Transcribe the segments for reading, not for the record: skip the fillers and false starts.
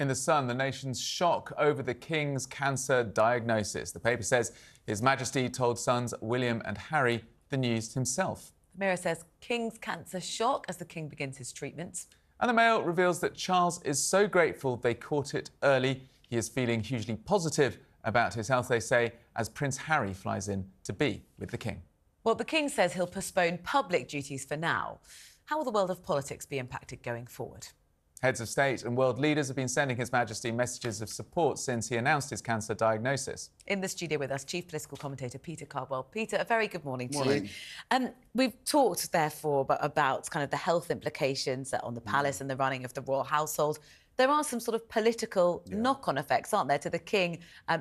In The Sun, the nation's shock over the King's cancer diagnosis. The paper says His Majesty told sons William and Harry the news himself. The Mirror says King's cancer shock as the King begins his treatment. And the Mail reveals that Charles is so grateful they caught it early. He is feeling hugely positive about his health, they say, as Prince Harry flies in to be with the King. Well, the King says he'll postpone public duties for now. How will the world of politics be impacted going forward? Heads of state and world leaders have been sending His Majesty messages of support since he announced his cancer diagnosis. In the studio with us, chief political commentator Peter Cardwell. Peter, a very good morning to Morning. you. We've talked, therefore, about kind of the health implications on the palace and the running of the royal household. There are some sort of political knock-on effects, aren't there, to the King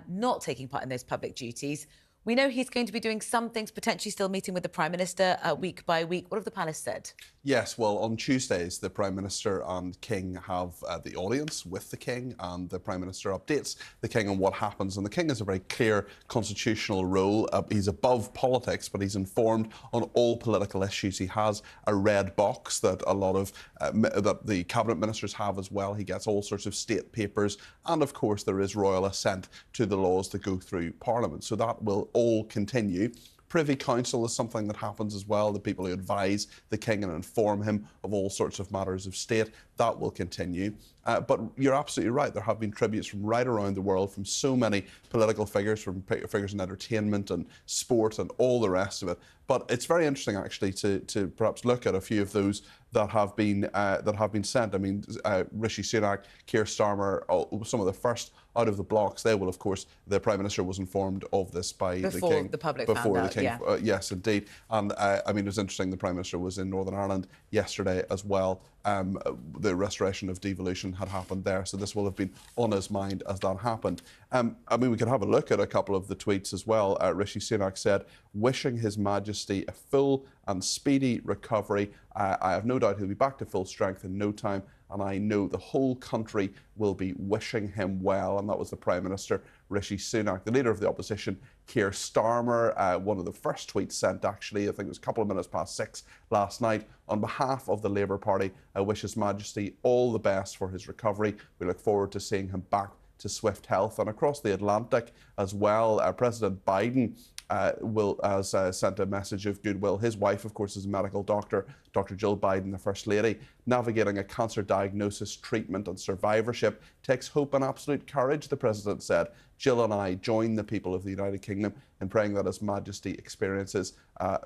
not taking part in those public duties. We know he's going to be doing some things, potentially still meeting with the Prime Minister week by week. What have the palace said? Yes, well, on Tuesdays, the Prime Minister and King have the audience with the King, and the Prime Minister updates the King on what happens. And the King has a very clear constitutional role. He's above politics, but he's informed on all political issues. He has a red box that a lot of that the cabinet ministers have as well. He gets all sorts of state papers, and of course there is royal assent to the laws that go through Parliament. So that will all continue. Privy Council is something that happens as well, the people who advise the King and inform him of all sorts of matters of state. That will continue. But you're absolutely right, there have been tributes from right around the world, from so many political figures, from figures in entertainment and sport and all the rest of it. But it's very interesting, actually, to perhaps look at a few of those that have been sent. I mean, Rishi Sunak, Keir Starmer, some of the first out of the blocks. They will, of course, the Prime Minister was informed of this by the King. Before the public found out, yeah. Yes, indeed. And I mean, it was interesting, the Prime Minister was in Northern Ireland yesterday as well. The restoration of devolution had happened there, so this will have been on his mind as that happened. I mean, we could have a look at a couple of the tweets as well. Rishi Sunak said, wishing His Majesty a full and speedy recovery. I have no doubt he'll be back to full strength in no time, and I know the whole country will be wishing him well. And that was the Prime Minister, Rishi Sunak. The Leader of the Opposition, Keir Starmer, one of the first tweets sent, actually, I think it was a couple of minutes past 6 last night, on behalf of the Labour Party, I wish His Majesty all the best for his recovery. We look forward to seeing him back to swift health. And across the Atlantic as well, President Biden has sent a message of goodwill. His wife, of course, is a medical doctor, Dr. Jill Biden, the First Lady. Navigating a cancer diagnosis, treatment and survivorship takes hope and absolute courage, the President said. Jill and I join the people of the United Kingdom in praying that His Majesty experiences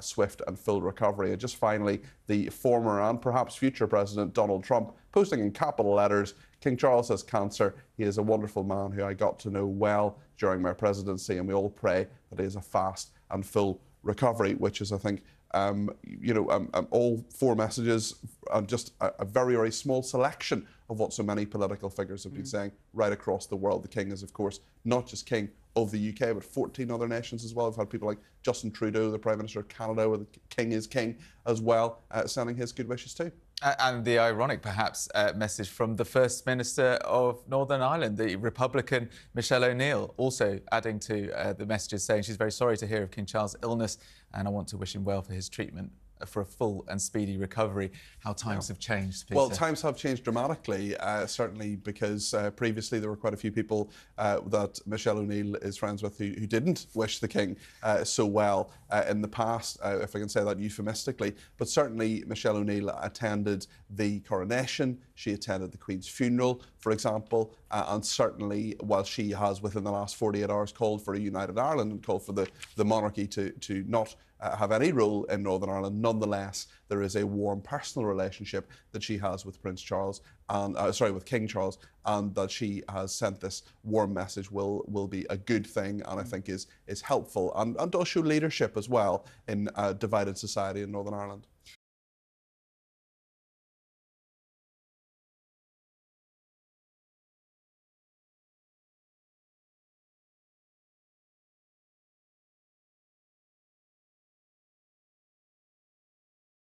swift and full recovery. And just finally, the former and perhaps future President Donald Trump posting in capital letters, King Charles has cancer. He is a wonderful man who I got to know well during my presidency, and we all pray that he has a fast and full recovery, which is, I think, all four messages and just a very, very small selection of what so many political figures have been saying right across the world. The King is, of course, not just King of the UK, but 14 other nations as well. We've had people like Justin Trudeau, the Prime Minister of Canada, where the King is King as well, sending his good wishes too. And the ironic, perhaps, message from the First Minister of Northern Ireland, the Republican Michelle O'Neill, also adding to the messages, saying she's very sorry to hear of King Charles' illness and I want to wish him well for his treatment for a full and speedy recovery. How times have changed, Peter. Well, times have changed dramatically, certainly because previously there were quite a few people that Michelle O'Neill is friends with who didn't wish the King so well in the past, if I can say that euphemistically. But certainly Michelle O'Neill attended the coronation, she attended the Queen's funeral, for example, and certainly while she has within the last 48 hours called for a united Ireland and called for the monarchy to not have any role in Northern Ireland, nonetheless there is a warm personal relationship that she has with Prince Charles and with King Charles, and that she has sent this warm message will be a good thing, and I think is helpful and does show leadership as well in a divided society in Northern Ireland.